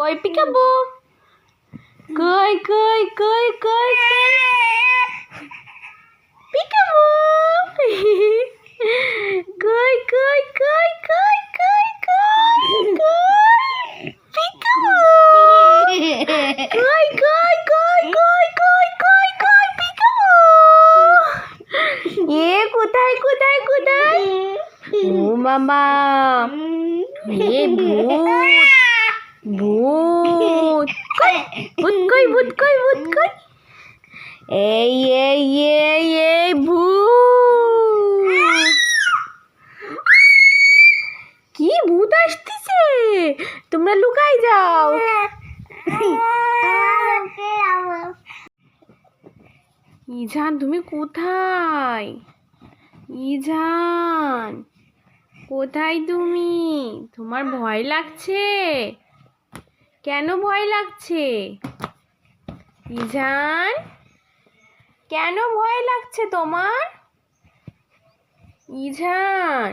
কই পিকাবু, কই কই কই কই পিকাবু, কই কই কই কই কই কই কই পিকাবু, কই কই কই কই কই কই কই পিকাবু। এ কোথায় কোথায় কোথায়? ও মামা, এ ভূত ভূত কই, ভূত কই ভূত কই ভূত কই? এই এই এই এই ভূত, কি ভূত আসতেছে, তোমরা লুকাই যাও। ইজান তুমি কোথায়? ইজান কোথায় তুমি? তোমার ভয় লাগছে? কেন ভয় লাগছে? ইজান কেন ভয় লাগছে তোমার? ইজান।